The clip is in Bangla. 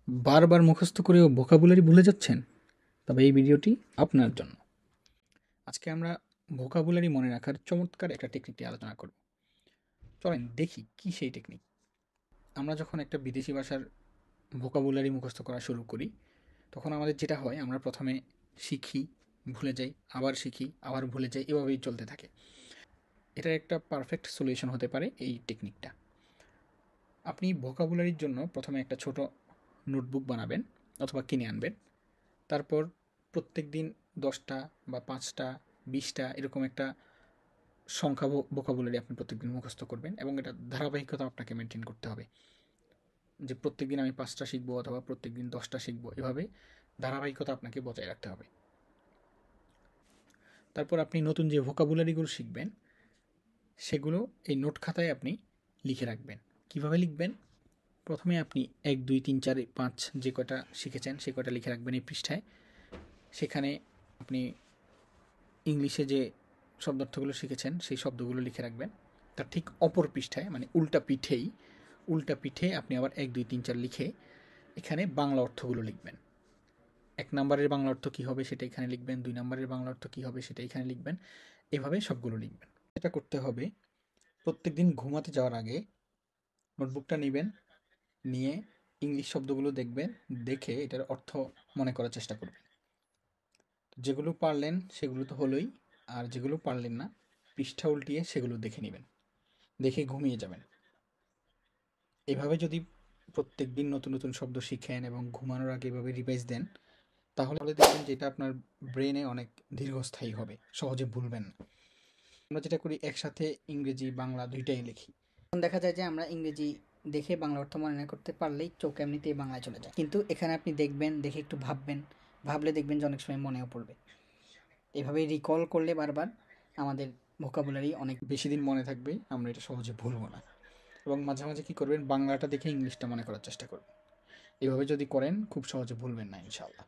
বারবার মুখস্থ করেও ভোকাবুলারি ভুলে যাচ্ছেন? তবে এই ভিডিওটি আপনার জন্য। আজকে আমরা ভোকাবুলারি মনে রাখার চমৎকার একটা টেকনিক নিয়ে আলোচনা করব। চলেন দেখি কি সেই টেকনিক। আমরা যখন একটা বিদেশি ভাষার ভোকাবুলারি মুখস্থ করা শুরু করি, তখন আমাদের যেটা হয়, আমরা প্রথমে শিখি, ভুলে যাই, আবার শিখি, আবার ভুলে যাই, এভাবেই চলতে থাকে। এটার একটা পারফেক্ট সলিউশন হতে পারে এই টেকনিকটা। আপনি ভোকাবুলারির জন্য প্রথমে একটা ছোট নোটবুক বানাবেন অথবা কিনে আনবেন। তারপর প্রত্যেকদিন ১০টা বা ৫টা ২০টা এরকম একটা সংখ্যা ভোকাবুলারি আপনি প্রত্যেকদিন মুখস্থ করবেন, এবং এটা ধারাবাহিকতা আপনাকে মেনটেন করতে হবে। যে প্রত্যেকদিন আমি ৫টা শিখবো অথবা প্রত্যেকদিন ১০টা শিখবো, এভাবে ধারাবাহিকতা আপনাকে বজায় রাখতে হবে। তারপর আপনি নতুন যে ভোকাবুলারিগুলো শিখবেন, সেগুলো এই নোট খাতায় আপনি লিখে রাখবেন। কিভাবে লিখবেন? প্রথমে আপনি ১, ২, ৩, ৪, ৫ যে কয়টা শিখেছেন সে কয়টা লিখে রাখবেন এই পৃষ্ঠায়। সেখানে আপনি ইংলিশে যে শব্দার্থগুলো শিখেছেন সেই শব্দগুলো লিখে রাখবেন। তার ঠিক অপর পৃষ্ঠায়, মানে উল্টা পিঠে আপনি আবার ১, ২, ৩, ৪ লিখে এখানে বাংলা অর্থগুলো লিখবেন। ১ নম্বরের বাংলা অর্থ কী হবে সেটা এখানে লিখবেন, ২ নম্বরের বাংলা অর্থ কী হবে সেটা এখানে লিখবেন, এভাবে সবগুলো লিখবেন। এটা করতে হবে প্রত্যেকদিন ঘুমাতে যাওয়ার আগে। নোটবুকটা নেবেন, নিয়ে ইংলিশ শব্দগুলো দেখবেন, দেখে এটার অর্থ মনে করার চেষ্টা করবেন। যেগুলো পারলেন সেগুলো তো হলোই, আর যেগুলো পারলেন না পৃষ্ঠা উল্টিয়ে সেগুলো দেখে নেবেন, দেখে ঘুমিয়ে যাবেন। এভাবে যদি প্রত্যেক দিন নতুন নতুন শব্দ শিখেন এবং ঘুমানোর আগে এভাবে রিভাইজ দেন, তাহলে দেখবেন যে এটা আপনার ব্রেনে অনেক দীর্ঘস্থায়ী হবে, সহজে ভুলবেন না। আমরা যেটা করি, একসাথে ইংরেজি বাংলা দুইটাই লিখি। দেখা যায় যে আমরা ইংরেজি দেখে বাংলা অর্থ মনে না করতে পারলেই চোখ এমনিতেই বাংলায় চলে যায়, কিন্তু এখানে আপনি দেখবেন, দেখে একটু ভাববেন, ভাবলে দেখবেন যে অনেক সময় মনেও পড়বে। এভাবে রিকল করলে বারবার আমাদের ভোকাবুলারি অনেক বেশি দিন মনে থাকবে, আমরা এটা সহজে ভুলবো না। এবং মাঝে মাঝে কী করবেন, বাংলাটা দেখে ইংলিশটা মনে করার চেষ্টা করবেন। এভাবে যদি করেন খুব সহজে ভুলবেন না ইনশাআল্লাহ।